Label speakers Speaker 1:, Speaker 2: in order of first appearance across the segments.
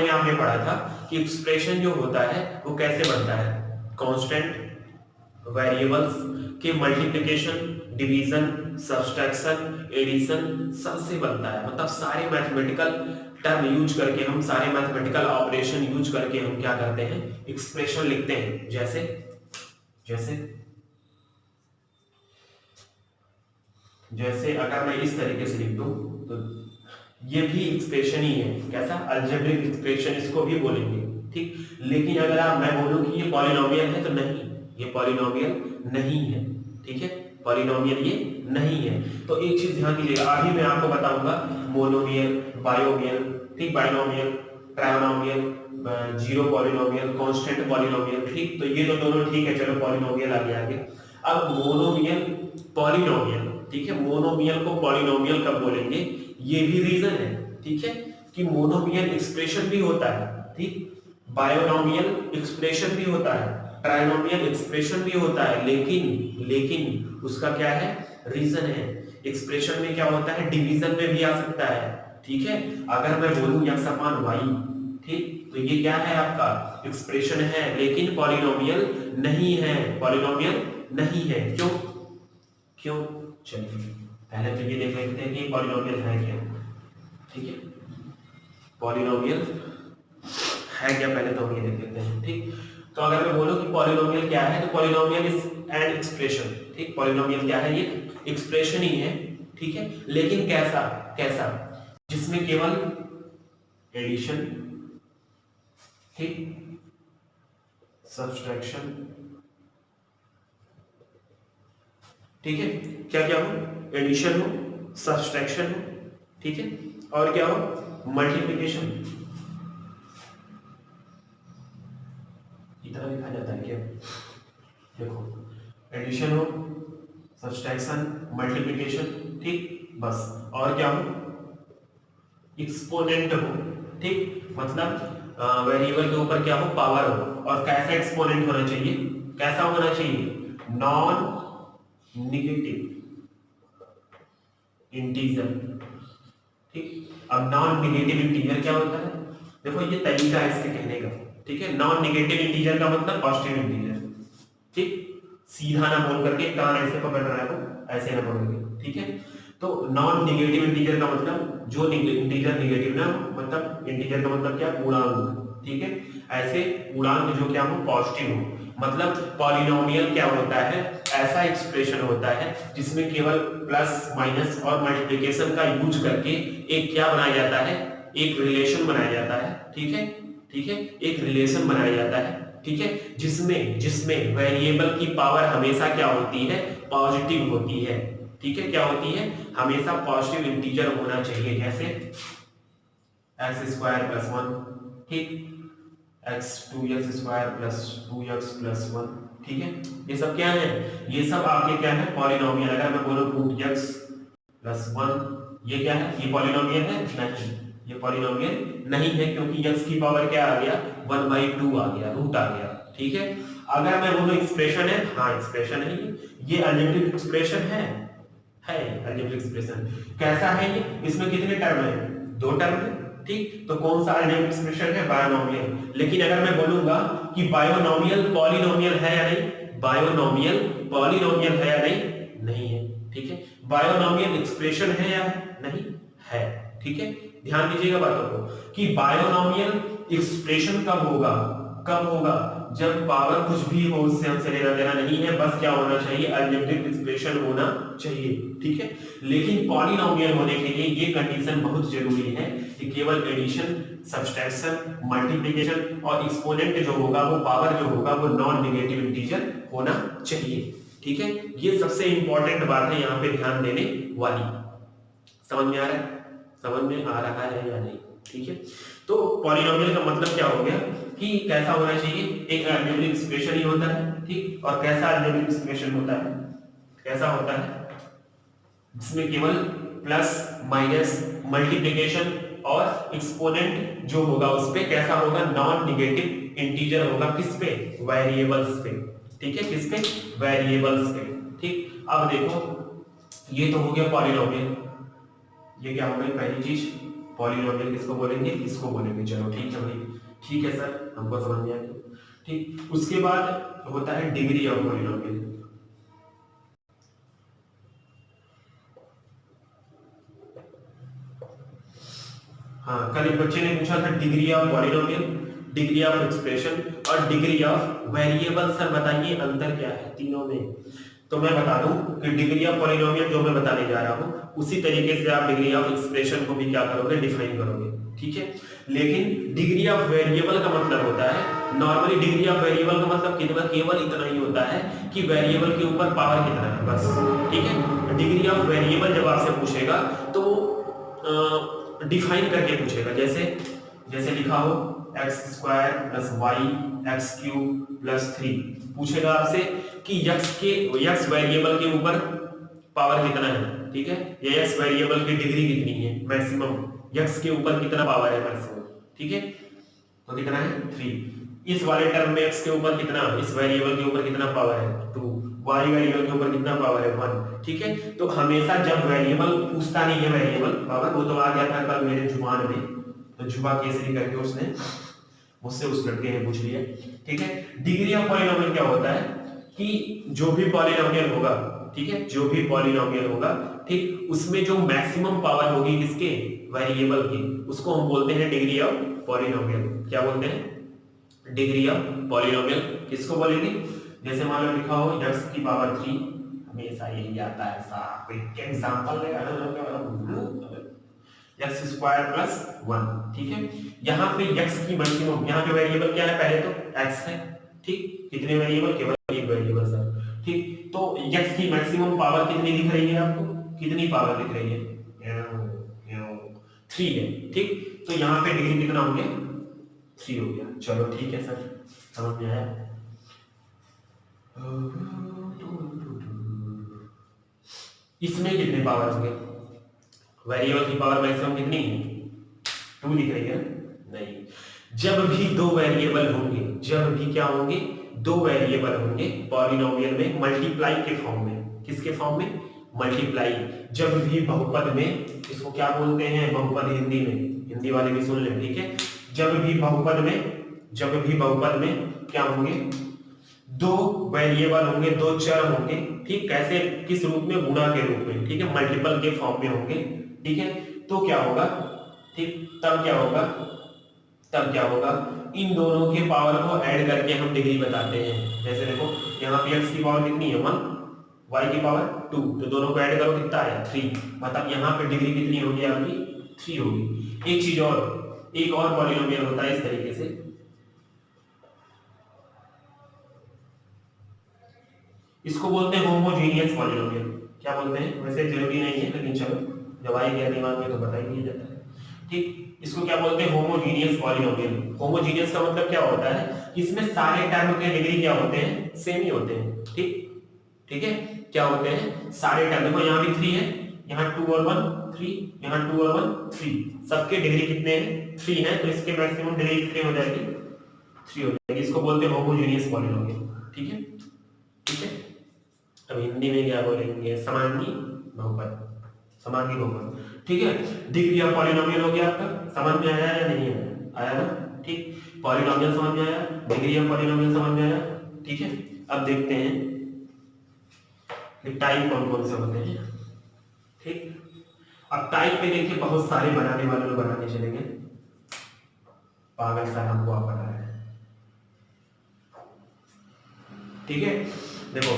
Speaker 1: वाले में आपने पढ़ा था कि एक्सप्रेशन जो होता है वो कैसे बनता है, कांस्टेंट वेरिएबल्स के मल्टीप्लिकेशन, डिवीजन, सब्सट्रैक्शन, एडिशन सबसे बनता है। मतलब सारे मैथमेटिकल टर्म यूज करके हम, सारे मैथमेटिकल ऑपरेशन यूज करके हम क्या करते हैं, एक्सप्रेशन लिखते हैं। जैसे जैसे जैसे अगर मैं इस तरीके से लिख दूं तो ये भी एक्सप्रेशन ही है। कैसा? अलजेब्रिक एक्सप्रेशन इसको भी बोलेंगे, ठीक। लेकिन अगर मैं बोलूं कि ये पॉलिनोमियल है तो नहीं, ये पॉलिनोमियल नहीं है, ठीक है, पॉलिनोमियल ये नहीं है। तो एक चीज ध्यान दीजिएगा, अभी मैं आपको बताऊंगा मोनोमियल, बायोमियल, ठीक, binomial, trinomial, zero polynomial, constant polynomial, ठीक। तो ये तो दोनों ठीक है, चलो पॉलिनोमियल आगे। अब मोनोमियल, पॉलिनोमियल, ठीक है, मोनोमियल को पॉलिनोमियल कब बोलेंगे, ये भी रीजन है, ठीक है, कि मोनोमियल एक्सप्रेशन भी होता है, ठीक, बायोनोमियल एक्सप्रेशन भी होता है, ट्राइनोमियल एक्सप्रेशन भी होता है, लेकिन उसका क्या है, रीजन है। एक्सप्रेशन में क्या होता है, डिवीजन में भी आ सकता है, ठीक है। अगर मैं बोलूं x अपान y, ठीक, तो ये क्या है, आपका एक्सप्रेशन है, लेकिन पॉलिनोमियल नहीं है, पॉलिनोमियल नहीं है। क्यों? चलिए पहले तो ये देख लेते हैं कि पॉलिनोमियल है क्या, ठीक है, पॉलिनोमियल है क्या, पहले तो हम ये देख लेते हैं, ठीक। तो अगर मैं बोलूं कि पॉलिनोमियल क्या है, तो पॉलिनोमियल इज एन एक्सप्रेशन, ठीक, पॉलिनोमियल क्या है, ये एक्सप्रेशन ही है, ठीक है, लेकिन कैसा कैसा, जिसमें केवल एडिशन, ठीक, सब्सट्रैक्शन, ठीक है, क्या क्या हो, एडिशन हो, सब्सट्रैक्शन हो, ठीक है, और क्या हो, मल्टीप्लिकेशन। इतना लिखा जाता है क्या, देखो, एडिशन हो, सब्सट्रैक्शन, मल्टीप्लिकेशन, ठीक, बस। और क्या हो, एक्सपोनेंट हो, ठीक, मतलब वेरिएबल के ऊपर क्या हो, पावर हो। और कैसा एक्सपोनेंट होना चाहिए, कैसा होना चाहिए, नॉन नेगेटिव इंटीजर, ठीक। अब नॉन नेगेटिव इंटीजर क्या होता है, देखो ये तरीका है इसके कहने का, ठीक है। नॉन नेगेटिव इंटीजर का मतलब पॉजिटिव इंटीजर, ठीक, सीधा ना बोल करके, कान ऐसे पकड़ रहा है तो ऐसे ना पकड़ के, ठीक है। तो नॉन नेगेटिव इंटीजर का मतलब जो इंटीजर नेगेटिव ना, मतलब इंटीजर का मतलब क्या, पूर्णांक, ठीक है, ऐसे पूर्णांक जो क्या हो, पॉजिटिव हो। मतलब पॉलिनोमियल क्या होता है, ऐसा एक्सप्रेशन होता है जिसमें केवल प्लस माइनस और मल्टीप्लिकेशन का यूज करके एक क्या बनाया जाता है, एक रिलेशन बनाया जाता है, ठीक है, ठीक है, एक रिलेशन बनाया जाता है, ठीक है, जिसमें वेरिएबल की पावर हमेशा क्या होती है, पॉजिटिव होती है, ठीक है, क्या होती है, हमेशा पॉजिटिव इंटीजर होना चाहिए। जैसे x स्क्वायर प्लस 1, ठीक, x 2x square plus 2x plus 1, ठीक है, ये सब क्या है, ये सब आपके क्या है, पॉलिनोमियल। अगर मैं बोलूं 2x प्लस 1, ये क्या है, ये पॉलिनोमियल है, नहीं, ये पॉलिनोमियल नहीं है, क्योंकि x की पावर क्या आ गया, 1/2 आ गया, रूट आ गया, ठीक है। अगर मैं बोलूं एक्सप्रेशन है, हाँ एक्सप्रेशन है, ये अलजेब्रिक एक्सप्रेशन है अलजेब्रिक एक्सप्रेशन। कैसा है ये, इसमें कितने टर्म है, 2 टर्म है, ठीक। तो कौन सा अलजेब्रिक एक्सप्रेशन है, बायोनोमियल। लेकिन अगर मैं बोलूंगा कि बायोनोमियल पॉलिनोमियल है या नहीं, बायोनोमियल पॉलिनोमियल है या नहीं, नहीं है, ठीक है। बायोनोमियल एक्सप्रेशन है या नहीं, है, ठीक है। ध्यान दीजिएगा बातों को कि बायोनोमियल एक्सप्रेशन कब होगा, जब पावर कुछ भी हो, उससे हमसे लेना देना नहीं है, बस क्या होना चाहिए, अलजेब्रिक एक्सप्रेशन होना चाहिए, ठीक है। लेकिन पॉलिनोमियल होने के लिए ये कंडीशन बहुत जरूरी है कि केवल एडिशन, सब्सट्रैक्शन, मल्टीप्लिकेशन और एक्सपोनेंट जो होगा, वो पावर जो होगा, वो नॉन नेगेटिव इंटीजर होना चाहिए, ठीक है। ये सबसे इंपॉर्टेंट बात है यहाँ पे ध्यान देने वाली। समझ में आ रहा है, समझ में आ रहा है या नहीं, ठीक है। तो पॉलिनोमियल का मतलब क्या हो गया कि कैसा होना चाहिए, एक अलजेब्रिक एक्सप्रेशन ही होता है, ठीक। और कैसा अलजेब्रिक एक्सप्रेशन होता है, कैसा होता है, जिसमें केवल प्लस माइनस मल्टीप्लिकेशन और एक्सपोनेंट जो होगा उस पे कैसा होगा, नॉन नेगेटिव इंटीजर होगा, किस पे, वेरिएबल्स पे, ठीक है, किस पे, वेरिएबल्स पे, ठीक। अब देखो ये तो हो गया पॉलिनोमियल, ये क्या हो गई पहली चीज, पॉलिनोमियल किसको बोलेंगे, इसको बोलेंगे। चलो ठीक है भाई, ठीक है सर, हमको समझ में आ गया। ठीक, उसके बाद होता है डिग्री ऑफ पॉलिनोमियल। हाँ, कल एक बच्चे ने पूछा था degree of polynomial, degree of expression और डिग्री ऑफ वेरिएबल। सर बताइए अंतर क्या है तीनों में। तो मैं बता दूं कि डिग्री ऑफ पॉलिनोमियल जो मैं बताने जा रहा हूं उसी तरीके से आप डिग्री ऑफ एक्सप्रेशन को भी क्या करोगे, डिफाइन करोगे, ठीक है। लेकिन डिग्री ऑफ वेरिएबल का मतलब होता है, नॉर्मली डिग्री ऑफ वेरिएबल का मतलब केवल इतना ही होता है कि वेरिएबल के ऊपर पावर कितना है, बस, ठीक है। डिग्री ऑफ वेरिएबल जब आपसे पूछेगा तो डिफाइन करके पूछेगा, जैसे जैसे लिखा हो x² + y x³ + 3 पूछेगा आपसे कि x वेरिएबल के ऊपर पावर कितना है, ठीक है, या x वेरिएबल की डिग्री कितनी है मैक्सिमम, x के ऊपर कितना पावर है मैक्सिमम, ठीक है, तो कितना है 3। इस वाले टर्म में x के ऊपर कितना, इस वेरिएबल के ऊपर कितना पावर है 2, y वेरिएबल के ऊपर कितना पावर है 1, ठीक है। तो हमेशा जब वेरिएबल पूछता नहीं है वेरिएबल पावर, वो तो आ गया था कल मेरे जुबान में, तो जुबा केसरी करके उसने मुझसे उस लड़के ने पूछ लिया, ठीक है। डिग्री ऑफ पॉलिनोमियल क्या होता है कि जो भी पॉलिनोमियल होगा, ठीक है, जो भी पॉलिनोमियल होगा, ठीक, उसमें जो मैक्सिमम पावर होगी किसके, वेरिएबल की, उसको हम बोलते हैं डिग्री ऑफ पॉलिनोमियल। क्या बोलते हैं, डिग्री ऑफ पॉलिनोमियल। किसको बोलेंगे, जैसे मान लो लिखा हो x की पावर 3, हमेशा यही आता है साहब, कोई एग्जांपल लेगा x² + 1, ठीक है। यहाँ पे x की मैक्सिमम, यहाँ पे वेरिएबल क्या है, पहले तो x है, ठीक, कितने वेरिएबल, केवल एक वेरिएबल सर, ठीक। तो x की मैक्सिमम पावर कितनी दिख रही है आपको, कितनी पावर दिख रही है, 3 है, ठीक। तो यहाँ पे डिग्री कितना हो गया, 3 हो गया। चलो ठीक है सर, समझ में आया। इसमें कितने पावर होंगे, वेरिएबल की पावर मैक्सिमम कितनी है, 2 दिख रही है, नहीं। जब भी दो वेरिएबल होंगे, जब भी क्या होंगे, दो वेरिएबल होंगे पॉलिनोमियल में, मल्टीप्लाई के फॉर्म में, किसके फॉर्म में, मल्टीप्लाई। जब भी बहुपद में, इसको क्या बोलते हैं, बहुपद हिंदी में, हिंदी वाले भी सुन लें, ठीक है। जब भी बहुपद में क्या होंगे, दो वेरिएबल होंगे, दो चर होंगे, ठीक, कैसे, किस रूप में, गुणा के रूप में, ठीक है, मल्टीपल के फॉर्म में होंगे, ठीक है। तो क्या होगा, ठीक, तब क्या होगा, इन दोनों के पावर को ऐड करके हम डिग्री बताते हैं। जैसे देखो यहाँ पे x की पावर कितनी है 1, y की पावर 2, तो दोनों को ऐड करो कितना आया 3, मतलब यहाँ पे डिग्री कितनी होगी आपकी 3 होगी। एक चीज और, एक और पॉलिनोमियल होता है इस तरीके से, इसको बोलते हैं होमोजेनियस पॉलिनोमियल। क्या बोलते हैं, वैसे जरूरी नहीं है लेकिन चलो जब आ गया दिमाग में तो बता ही दिया जाता है, ठीक। इसको क्या बोलते हैं, होमोजेनियस पॉलिनोमियल। होमोजेनियस का मतलब क्या होता है, इसमें सारे टर्म के डिग्री क्या होते हैं, सेम ही होते हैं, ठीक, ठीक है। क्या होते हैं सारे टर्म, देखो यहाँ भी 3 है, यहाँ 2 और 1 3, यहाँ 2 और 1 3, सबके डिग्री कितने हैं, 3 है, तो इसके मैक्सिमम डिग्री कितनी हो जाएगी, 3 हो जाएगी। इसको बोलते हैं होमोजेनियस पॉलिनोमियल, ठीक है, ठीक है। अब हिंदी में क्या बोलेंगे, समांगी बहुपद, समांगी बहुपद, ठीक है। डिग्री ऑफ पॉलिनोमियल हो गया आपका, समझ में आया या नहीं आया ना, ठीक। पॉलिनोमियल समझ में आया, डिग्री ऑफ पॉलिनोमियल समझ में आया, ठीक है। अब देखते हैं कि टाइप कौन कौन से होते हैं, ठीक। अब टाइप में देखिए बहुत सारे बनाने वाले लोग बनाने चलेंगे, पागल सा हमको आप पता है, ठीक है। देखो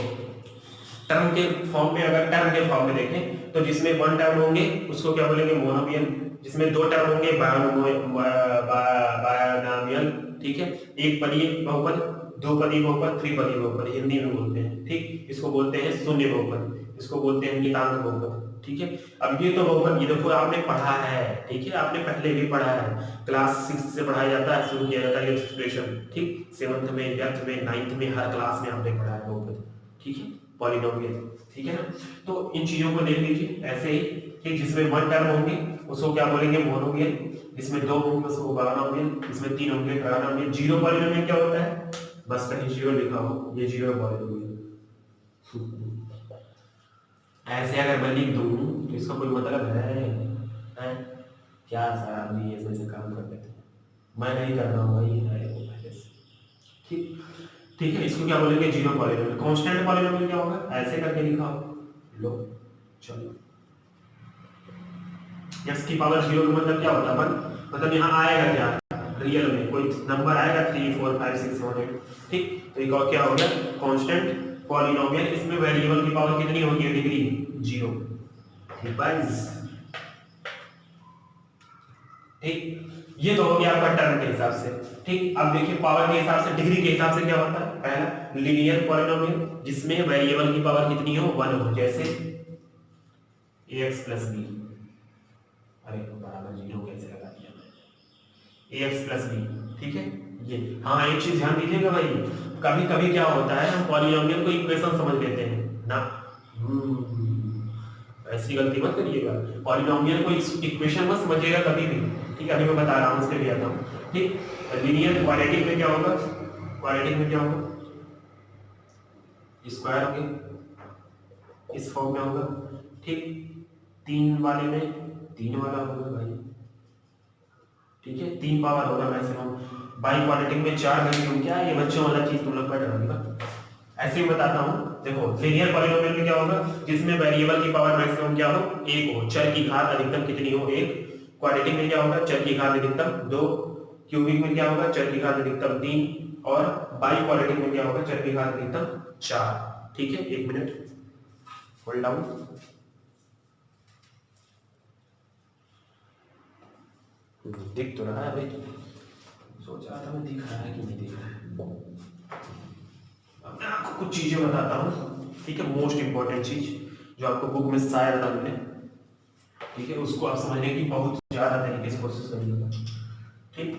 Speaker 1: टर्म के फॉर्म में, अगर टर्म के फॉर्म में देखें तो जिसमें 1 टर्म होंगे उसको क्या बोलेंगे, मोनोमियल। जिसमें 2 टर्म होंगे बायनोमियल, ठीक है। एक पदी बहुपद, दो पदी बहुपद, त्रिपदी बहुपद हिंदी में बोलते हैं, ठीक। इसको बोलते हैं शून्य बहुपद, इसको बोलते हैं नितांक बहुपद, ठीक है। अब ये तो बहुपद, ये देखो आपने पढ़ा है, ठीक है, आपने पहले भी पढ़ा है, क्लास 6 से पढ़ाया जाता है, शुरू किया जाता है एक्सप्रेशन, ठीक। 7th में, 8th में, 9th में, हर क्लास में आपने पढ़ा है बहुपद, ठीक है, पॉलिनोमियल, ठीक है ना। तो इन चीजों को देख लीजिए ऐसे ही कि जिसमें 1 टर्म होंगे उसको क्या बोलेंगे, मोनोमियल। जिसमें 2 होंगे उसको बायनोमियल, जिसमें 3 होंगे ट्रायनोमियल। जीरो पॉलिनोमियल क्या होता है, बस कहीं जीरो लिखा हो, ये जीरो पॉलिनोमियल। ऐसे अगर मैं लिख दूं तो इसका कोई मतलब है? क्या सर आप भी ऐसे काम कर लेते हैं, मैं नहीं कर रहा हूँ भाई, है वो पहले से। ठीक ठीक है, इसको क्या बोलेंगे, जीरो पॉलिनोमियल। कांस्टेंट पॉलिनोमियल क्या होगा, ऐसे करके लिखा हो लो। चलो x की पावर 0 का मतलब क्या होता है, मतलब यहाँ आएगा क्या, रियल में कोई नंबर आएगा 3 4 5 6 7 8। ठीक, तो एक और क्या हो गया, कांस्टेंट पॉलिनोमियल। इसमें वेरिएबल की पावर कितनी होगी है, डिग्री 0। ठीक बस, ठीक, ये तो हो गया आपका टर्म के हिसाब से। ठीक, अब देखिए पावर के हिसाब से, डिग्री के हिसाब से क्या होता है, पहला लीनियर पॉलिनोमियल जिसमें वेरिएबल की पावर कितनी हो, 1 हो, जैसे ax प्लस बी। अरे तो बराबर 0 कैसे लगा दिया मैं, ax प्लस बी। ठीक है, ये हाँ एक चीज ध्यान दीजिएगा भाई, कभी कभी क्या होता है हम पॉलिनोमियल को इक्वेशन समझ लेते हैं ना, ऐसी गलती मत करिएगा, पॉलिनोमियल को इक्वेशन मत समझिएगा कभी भी। ठीक है, अभी मैं बता रहा हूँ, इसके लिए आता हूँ। ठीक, लीनियर क्वाड्रेटिक में क्या होगा, क्वाड्रेटिक में क्या होगा, स्क्वायर हो गया, इस फॉर्म में होगा। ठीक, 3 वाले में 3 वाला होगा भाई। ठीक है, 3 पावर होगा मैक्सिमम। बाई क्वाड्रेटिक में 4 वैल्यू, क्या ये बच्चों वाला चीज तुम लोग पढ़ रहे हो, ऐसे ही बताता हूँ। देखो लीनियर पॉलिनोमियल में क्या होगा, जिसमें वेरिएबल की पावर मैक्सिमम क्या हो, 1 हो, चर की घात अधिकतम कितनी हो, 1। क्वाड्रेटिक में क्या होगा, चर की घात अधिकतम 2। क्यूबिक में क्या होगा, चर की घात अधिकतम 3। और बाई क्वाड्रेटिक में क्या होगा, चर की घात अधिकतम 4। ठीक है, 1 मिनट होल्ड डाउन। दिख तो रहा है भाई, सोच रहा था मैं दिख रहा है कि नहीं दिख रहा है। अब मैं आपको कुछ चीजें बताता हूँ। ठीक है, मोस्ट इंपॉर्टेंट चीज जो आपको बुक में शायद ना मिले। ठीक है, उसको आप समझने की बहुत ज्यादा तरीके से कोशिश करिएगा। ठीक,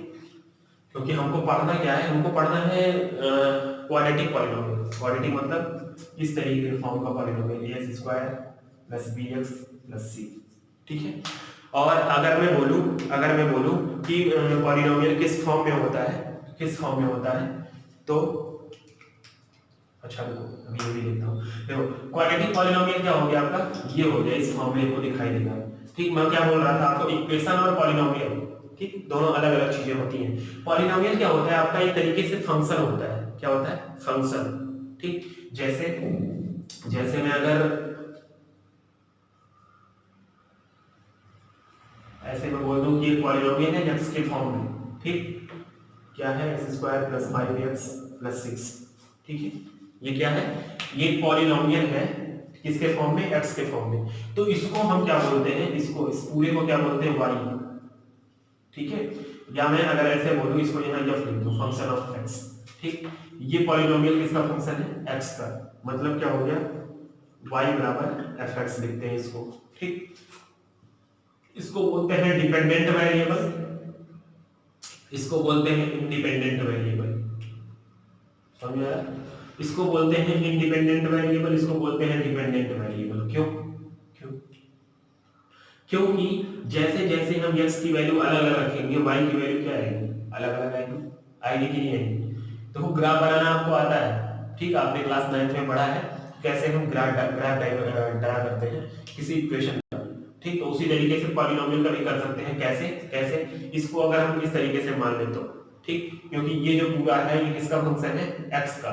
Speaker 1: क्योंकि हमको पढ़ना क्या है, हमको पढ़ना है क्वाड्रेटिक पॉलिनोमियल। क्वाड्रेटिक मतलब इस तरीके के फॉर्म का polynomial, ax square plus bx plus c। ठीक है, और अगर मैं बोलूं कि पॉलिनोमियल किस फॉर्म में होता है, किस फॉर्म में होता है, तो अच्छा देखो अभी ये भी लिखता हूँ। देखो क्वाड्रेटिक पॉलिनोमियल क्या हो गया आपका, ये हो गया, इस फॉर्म में को दिखाई देगा। ठीक, मैं क्या बोल रहा था आपको, इक्वेशन और पॉलिनोमियल, ठीक, दोनों अलग अलग चीजें होती हैं। पॉलिनोमियल क्या होता है आपका, एक तरीके से फंक्शन होता है। क्या होता है, फंक्शन। ठीक, जैसे मैं अगर ऐसे मैं बोल दूं कि ये पॉलिनोमियल है x के फॉर्म में। ठीक, क्या है, x square plus 5x plus 6। ठीक है, ये क्या है, ये पॉलिनोमियल है किसके फॉर्म में, x के फॉर्म में। तो इसको हम क्या बोलते हैं, इसको, इस पूरे को क्या बोलते हैं, y। ठीक है, या मैं अगर ऐसे बोलूं, इसको यहाँ f लिख दूं, फंक्शन ऑफ x। ठीक, ये पॉलिनोमियल किसका फंक्शन है, x का, मतलब क्या हो गया, y बराबर fx लिखते हैं इसको। ठीक, इसको बोलते हैं डिपेंडेंट वेरिएबल, इसको बोलते हैं इंडिपेंडेंट वेरिएबल। समझ आया, इसको बोलते हैं इंडिपेंडेंट वेरिएबल, इसको बोलते हैं डिपेंडेंट वेरिएबल। क्यों क्यों क्योंकि जैसे जैसे हम x की वैल्यू अलग अलग रखेंगे, y की वैल्यू क्या आएगी, अलग अलग आएगी कि नहीं आएगी। देखो ग्राफ बनाना आपको आता है। ठीक, आपने क्लास 9th में पढ़ा है कैसे हम ग्राफ ड्रा करते हैं किसी इक्वेशन। ठीक, तो उसी तरीके से पॉलिनोमियल का भी कर सकते हैं। कैसे इसको अगर हम इस तरीके से मान ले तो, ठीक, क्योंकि ये जो पूरा है ये किसका फंक्शन है, x का।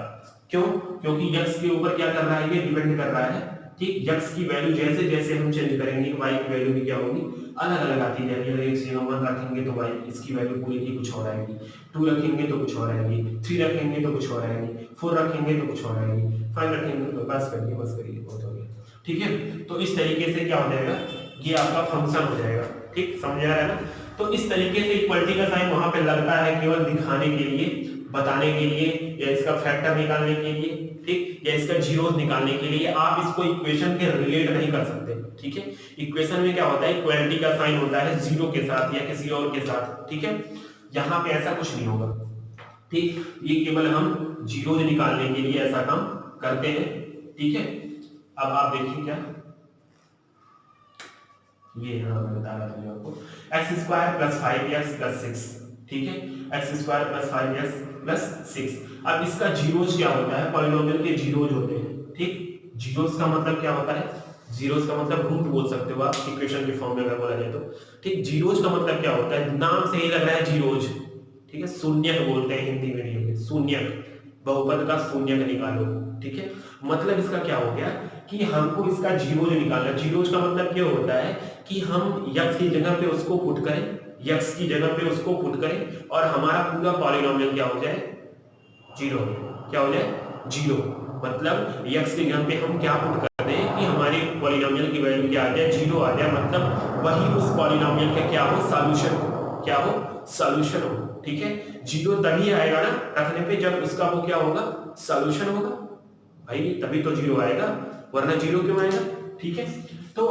Speaker 1: क्यों, क्योंकि x के ऊपर क्या कर रहा है, ये डिपेंड कर रहा है। ठीक, x की वैल्यू जैसे जैसे हम चेंज करेंगे, y की वैल्यू भी क्या होगी, अलग अलग आती जाएगी। अगर x 1 रखेंगे तो y इसकी वैल्यू पूरी की कुछ और आएगी, 2 रखेंगे तो कुछ और आएगी, 3 रखेंगे तो कुछ और आएगी, 4 रखेंगे तो कुछ और आएगी, 5 रखेंगे तो बस करिए बहुत हो गया। ठीक है, तो इस तरीके से क्या हो जाएगा, ये आपका फंक्शन हो जाएगा। ठीक, समझ आ रहा है ना। तो इस तरीके से इक्वलिटी का साइन वहां पे लगता है केवल दिखाने के लिए, बताने के लिए, या इसका फैक्टर निकालने के लिए। ठीक, या इसका जीरोस निकालने के लिए। आप इसको इक्वेशन के रिलेट नहीं कर सकते। ठीक है, इक्वेशन में क्या होता है, इक्वलिटी का साइन होता है जीरो के साथ या किसी और के साथ। ठीक है, यहाँ पे ऐसा कुछ नहीं होगा। ठीक, ये केवल हम जीरोस निकालने के लिए ऐसा काम करते हैं। ठीक है, अब आप देखिए क्या ये, हाँ मैं बता रहा था आपको, x square plus 5x plus 6। ठीक है, x square plus 5x plus 6। अब इसका जीरोस क्या होता है, पॉलिनोमियल के जीरोस होते हैं। ठीक, जीरोस का मतलब क्या होता है, जीरोज का मतलब रूट बोल सकते हो आप इक्वेशन के फॉर्म में अगर बोला जाए तो। ठीक, जीरोज का मतलब क्या होता है, नाम से ही लग रहा है जीरोज। ठीक है, शून्यक बोलते हैं हिंदी मीडियम में, शून्यक, बहुपद का शून्यक निकालो। ठीक है, मतलब इसका क्या हो गया कि हमको इसका जीरोज निकालना। जीरोज का मतलब क्या होता है कि हम यक्स की जगह पे उसको पुट करें, यक्स की जगह पे उसको पुट करें और हमारा पूरा पॉलिनोमियल क्या हो जाए, जीरो। क्या हो जाए, जीरो। मतलब यक्स की जगह पे हम क्या पुट कर दें कि हमारे पॉलिनोमियल की वैल्यू क्या आ जाए, जीरो आ जाए। मतलब वही उस पॉलिनोमियल का क्या हो, सॉल्यूशन हो। क्या हो, सॉल्यूशन हो। ठीक है, जीरो तभी आएगा ना रखने पे जब उसका वो क्या होगा, सॉल्यूशन होगा भाई, तभी तो जीरो आएगा, वरना जीरो क्यों आएगा। ठीक है, तो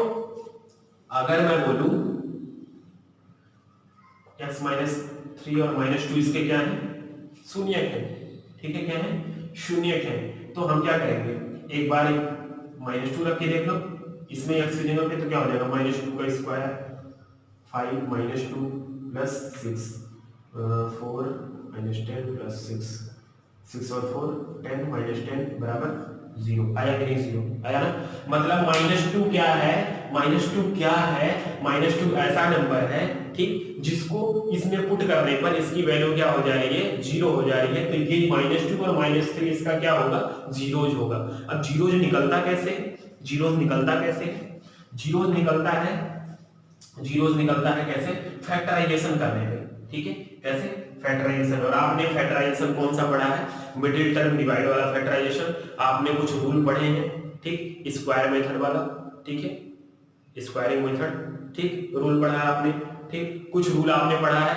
Speaker 1: अगर मैं बोलूं x माइनस 3 और -2 इसके क्या है, शून्यक है। ठीक है, क्या है, शून्यक है। तो हम क्या करेंगे, एक बार -2 रख के देख लो, इसमें x की जगह पे तो क्या हो जाएगा, -2 का स्क्वायर 5 -2 प्लस 6 4 -10 प्लस 6 6 और 4 10 -10 बराबर 0। आया कि नहीं, 0 आया ना। मतलब -2 क्या है, -2 क्या है, -2 ऐसा नंबर है, ठीक, जिसको इसमें पुट करने पर इसकी वैल्यू क्या हो जा रही है, 0 हो जा रही है। तो ये -2 और -3 इसका क्या होगा, जीरोज होगा। अब जीरोज निकलता कैसे, जीरोज निकलता कैसे, जीरोज निकलता है, जीरोज निकलता है कैसे, फैक्टराइजेशन करने में। ठीक है, कैसे, फैक्टराइजेशन। और आपने फैक्टराइजेशन कौन सा पढ़ा है, मिडिल टर्म डिवाइड वाला फैक्टराइजेशन। आपने कुछ रूल पढ़े हैं, ठीक, स्क्वायर मेथड वाला। ठीक है, स्क्वायरिंग मेथड, ठीक, रूल पढ़ा है आपने। ठीक, कुछ रूल आपने पढ़ा है,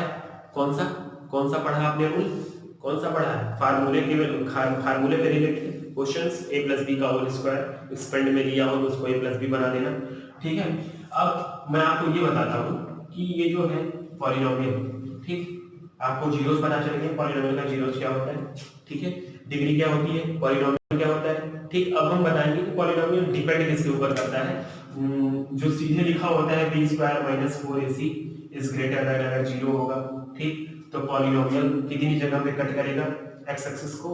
Speaker 1: कौन सा, कौन सा पढ़ा आपने रूल, कौन सा पढ़ा है, फार्मूले के, फार्मूले पे related questions, a plus B का होल स्क्वायर एक्सपेंड में दिया हो तो उसको a प्लस बी बना देना। ठीक है, अब मैं आपको ये बताता हूँ कि ये जो है पॉलिनोमियल, ठीक, आपको जीरोस पता चल गए, पॉलिनोमियल का जीरोस क्या होता है। ठीक है, डिग्री क्या होती है, पॉलिनोमियल क्या होता है। ठीक, अब हम बताएंगे कि पॉलिनोमियल डिपेंड किसके ऊपर करता है। जो सीधे लिखा होता है b square minus 4ac is greater than, अगर जीरो होगा, ठीक, तो पॉलिनोमियल कितनी जगह पे कट करेगा, x एक्सिस को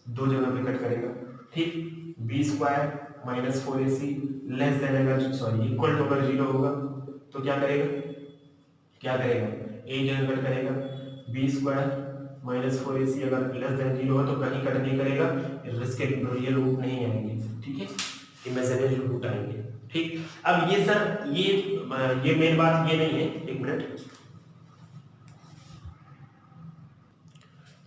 Speaker 1: दो जगह पे कट करेगा। ठीक, b square minus 4ac less than, अगर सॉरी इक्वल टू अगर जीरो होगा तो क्या करेगा, क्या करेगा, एक जगह कट करेगा। b स्क्वायर माइनस 4ac अगर लेस देन जीरो हो तो कहीं कट नहीं करेगा, इसके रियल रूट नहीं आएंगे। ठीक है, इमेजिनरी रूट आएंगे। ठीक, अब ये सर ये मेन बात ये नहीं है, एक मिनट।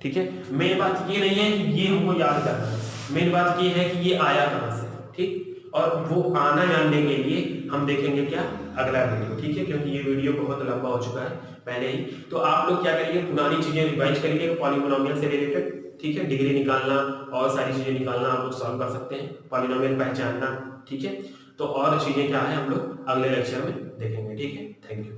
Speaker 1: ठीक है, मेन बात ये नहीं है कि ये हमको याद करना है, मेन बात ये है कि ये आया कहां से। ठीक, और वो आना जानने के लिए हम देखेंगे क्या, अगला वीडियो। ठीक है, क्योंकि ये वीडियो बहुत लंबा हो चुका है पहले ही। तो आप लोग क्या करिए, पुरानी चीजें रिवाइज करिए पॉलिनोमियल से रिलेटेड। ठीक है, डिग्री निकालना और सारी चीजें निकालना आप लोग सॉल्व कर सकते हैं, पॉलिनोमियल पहचानना। ठीक है, तो और चीजें क्या है हम लोग अगले लेक्चर में देखेंगे। ठीक है, थैंक यू।